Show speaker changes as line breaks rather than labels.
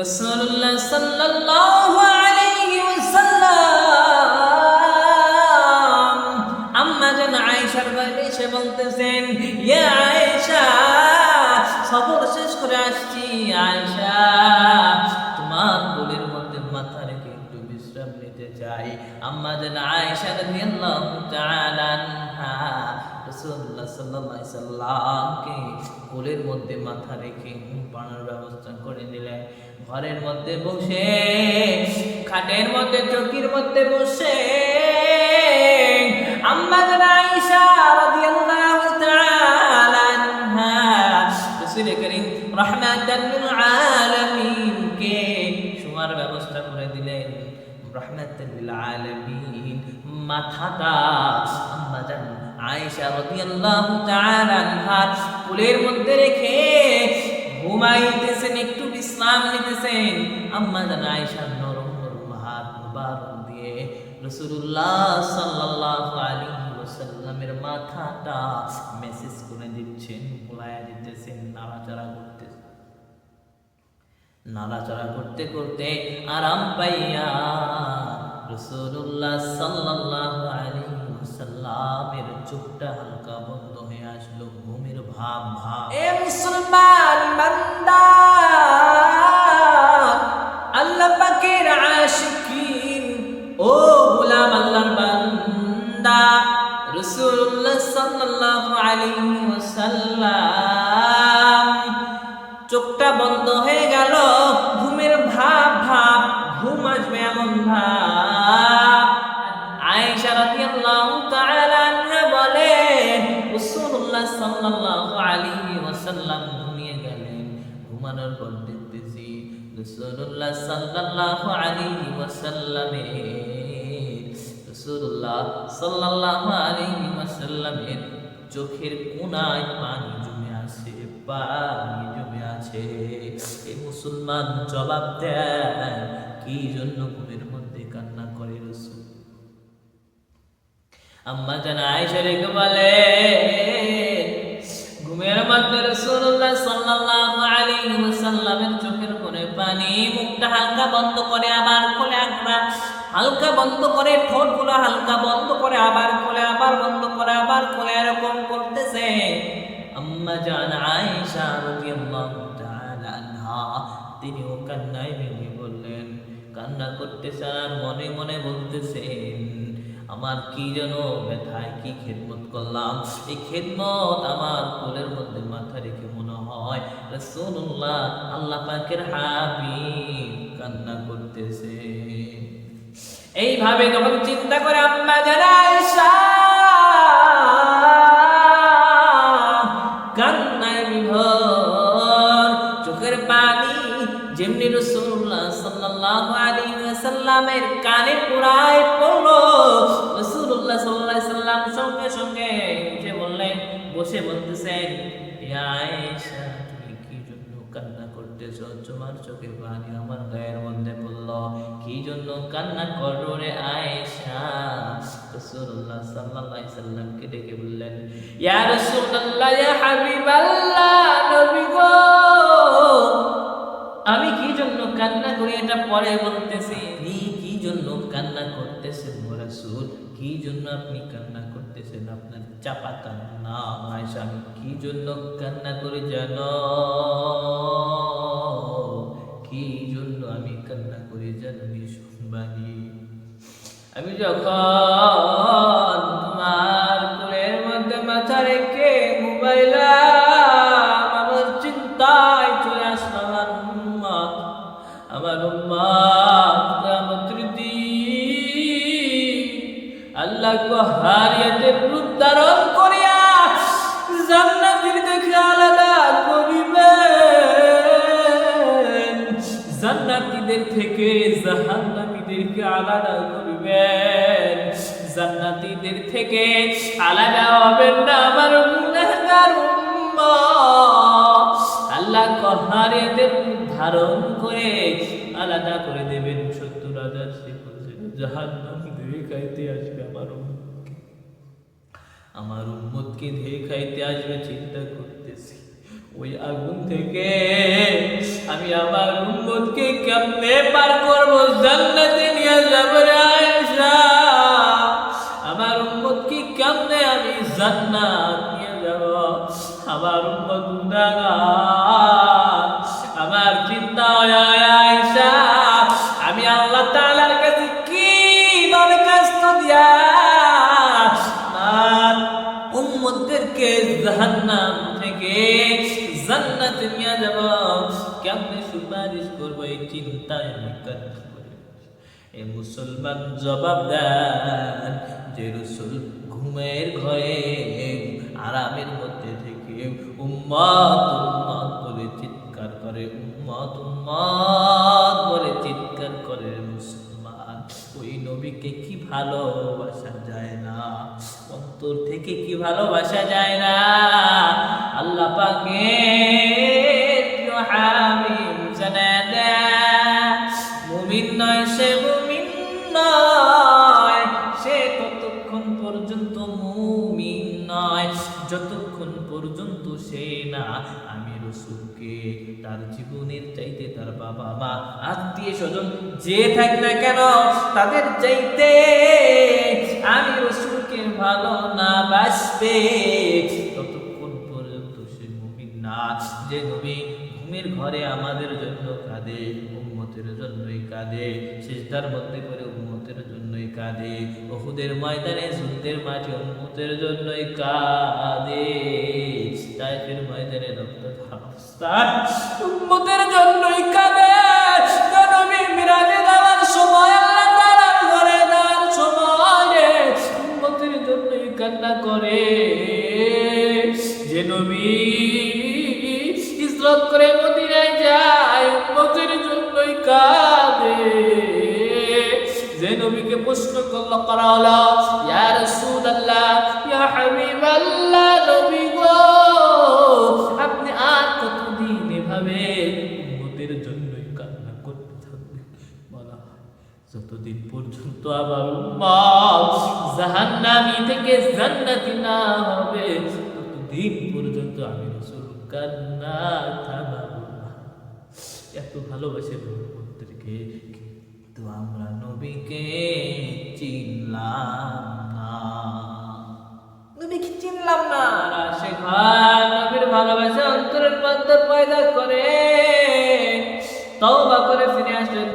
রাসূলুল্লাহ সাল্লাল্লাহু আলাইহি ওয়াসাল্লাম আম্মা জান আয়েশার বাড়িতে এসে বলতেছেন, ইয়া আয়েশা, সফর শেষ করে আসছি আয়েশা, তোমার কোলের মধ্যে মাথা রেখে একটু বিশ্রাম নিতে চাই। আম্মা জান আয়েশা রাদিয়াল্লাহু তাআলা আনহা রাসূলুল্লাহ সাল্লাল্লাহু আলাইহি সাল্লামকে কোলের মধ্যে মাথা রেখে ঘুম পাড়ানোর ব্যবস্থা করে দিলেন। ঘরের মধ্যে বসে, খাটের মধ্যে, চৌকির মধ্যে বসে আম্মা জান আয়েশা রাদিয়াল্লাহু তাআলা আনহা রাসূল করিম রাহমাতাল লিল আলামিন কে শোয়ার ব্যবস্থা করে দিলেন। রাহমাতাল লিল আলামিন মাথাটা আম্মা জান আয়েশা রাদিয়াল্লাহু তাআলা আনহা কোলের মধ্যে রেখে ঘুমাইতেছেন, একটু বিশ্রাম নিতেছেন। আম্মা জান আয়েশা নরম নরম হাত মুবারক দিয়ে রাসূলুল্লাহ সাল্লাল্লাহু আলাইহি ওয়াসাল্লামের মাথাটা মেসেজ করে দিচ্ছেন, বুলায়া দিতেছেন, নাড়াচাড়া করতে করতে আরাম পাইয়া রাসূলুল্লাহ সাল্লাল্লাহু আলাইহি ওয়াসাল্লামের চোখটা হালকা বন্ধ হয়ে আসলো, ঘুমের ভাব। এ মুসলমান বান্দা, আল্লাহ পাকের আশিকিন, ও গোলাম আল্লাহর বান্দা, রাসূলুল্লাহ সাল্লাল্লাহু আলাইহি ওয়াসাল্লাম চোখটা বন্ধ হয়ে গেল, ঘুমের ভাব, ঘুম আসবে এমন ভাব। আয়েশা রাদিয়াল্লাহু তাআলা আনহা বলেন, রাসূলুল্লাহ সাল্লাল্লাহু আলাইহি ওয়াসাল্লাম ঘুমিয়ে গেলেন। ঘুমানোর পর দেখতেছি রাসূলুল্লাহ সাল্লাল্লাহু আলাইহি ওয়াসাল্লামের চোখের কোণায় পানি জমে আছে। এই মুসলমান জবাব দেন, কি জন্য ঘুমের মধ্যে কান্না করে রাসূল? আম্মা জান আয়েশা রেখে বলে, ঘুমের মধ্যে রাসূলুল্লাহ সাল্লাল্লাহু আলাইহি ওয়াসাল্লামের চোখের কোণে পানি, মুখটা হালকা বন্ধ করে আবার খোলে, হালকা বন্ধ করে, ঠোঁটগুলো হালকা বন্ধ করে আবার খোলে, আবার বন্ধ করে আবার খোলে, এরকম করতেছে। আম্মা জান আয়েশা রাদিয়াল্লাহু তাআলা আনহা তিনিও কান্নায় ভেঙে বললেন, কান্না করতেছেন আর মনে মনে বলতেছেন, আমার কি যেন ব্যথায় কি খেদমত করলাম, এই খেদমত আমার কোলের মধ্যে মাথা রেখে মনে হয় রাসূলুল্লাহ আল্লাহ পাকের হাবিব কান্না করতেছে। এইভাবে যখন চিন্তা করে আম্মা জান আয়েশা কান্নায় বিভোর, চোখের পানি যেমনি রাসূলুল্লাহ সাল্লাল্লাহু আলাইহি ওয়াসাল্লামের কানে পুরায় পড়লো। রাসূলুল্লাহ সাল্লাল্লাহু আলাইহি ওয়াসাল্লাম সঙ্গে সঙ্গে উঠে বললেন, বসে বলতেছেন, ইয়া আয়েশা, তুমি কি জন্য কান্না করতেছো? তোমার চোখের পানি আমার গায়ের মধ্যে পড়লো, কি জন্য কান্না করো রে আয়েশা? রাসূলুল্লাহ সাল্লাল্লাহু আলাইহি ওয়াসাল্লামকে ডেকে বললেন, ইয়া রাসূলুল্লাহ, ইয়া হাবিবাল্লাহ, নবী গো, আমি কি জন্য কান্না করি এটা পরে বলতেছি। কি জন্য কান্না করতেছেন ও রাসূল? কি জন্য আপনি কান্না করতেছেন? আপনার চাপা কান্না। আয়েশা, আমি কি জন্য কান্না করি জানো? কি জন্য আমি কান্না করি জানো? শুনবানি, আমি যখন তোমার কোলের মধ্যে মাথা রেখে মোবাইলাম, আমার চিন্তায় চলে আসলো আমার উম্মত কিয়ামতের দিন আল্লাহ কহারিয়াতের রূপ ধারণ করিয়া জান্নাতীর দেখে আলাদা করিবেন, জান্নাতীদের থেকে জাহান্নামীদেরকে আলাদা করিবেন, জান্নাতীদের থেকে আলাদা হবেন না আমার গুনাহগার উম্মত। আল্লাহ কহারিয়াতের ধারণ করে আলাদা করে দেবেন ৭০,০০০ জাহান্নামী ধরে খাইতে আসবে আমার উম্মতকে ধরে খাইতে আসবে। চিন্তা করতেছি ওই আগুন থেকে আমি আমার উম্মতকে কেমনে পার করব, জান্নাতে নিয়ে যাব রে আয়েশা। আমার উম্মতকে কেমনে আমি জান্নাত নিয়ে যাব? আমার উম্মত গুনাহগার। আমার চিন্তা হয় আয়েশা, আমি আল্লাহ তাআলার কাছে কি দরখাস্ত দিয়া আমার উম্মতদেরকে জাহান্নাম থেকে জান্নাতে নিয়ে যাব, কেমনে সুপারিশ করব, এই চিন্তায় আমি কান্না করি। এ মুসলমান জবাব দেন যে রাসূল ঘুমের ঘরে আরামের মধ্যে থেকে উম্মত উম্মত বলে চিৎকার করে, উম্মত উম্মত বলে চিৎকার করে। মুসলমান ওই নবীকে কি ভালোবাসা যায় না, অন্তর থেকে কি ভালোবাসা যায় না। আল্লাহ পাকের প্রিয় হাবিব জানায় দেন, মুমিন নয় সে মুমিন নয়, সে ততক্ষণ পর্যন্ত মুমিন নয় যতক্ষণ পর্যন্ত সে না আমি রাসূলকে তার জীবনের চাইতে, তার বাবা মা আত্মীয় স্বজন যে থাক না কেন তাদের চাইতে আমি রাসূলকে ভালো না বাসবে, ততক্ষণ পর্যন্ত সে মুমিন না। যে নবী ঘুমের ঘরে আমাদের জন্য কাঁদে, উম্মতের জন্যই কাঁদে, সিজদার মধ্যে করে উম্মতের জন্যই কাঁদে, উহুদের ময়দানে যুদ্ধের মাঠে উম্মতের জন্যই কাঁদে, তায়েফের ময়দানে রক্ত ধারস্থান উম্মতের জন্যই কাঁদে। নবী মিরাজে যাওয়ার সময় আল্লাহ তাআলার ঘরে যাওয়ার সময় উম্মতের জন্যই কান্না করে। যে নবী হিজরত করে মদিনায় যায় উম্মতের জন্যই কাঁদে। যে নবীকে প্রশ্ন করা হলো, ইয়া রাসূলুল্লাহ, ইয়া হাবিবাল্লাহ, নবী গো আপনি আর কতদিন এভাবে উম্মতের জন্যই কান্না করতে থাকবেন? বলা হয় যতদিন পর্যন্ত আমার উম্মত জাহান্নামী থেকে জান্নাতি না হবে ততদিন পর্যন্ত আমি রাসূল কান্না থামাবো না। এত ভালোবাসে উম্মতদেরকে, কিন্তু আমরা নবীকে চিনলাম না, নবীকে চিনলাম না। আশিক হয় নবীর ভালোবাসা অন্তরের মধ্যে পয়দা করে, তওবা করে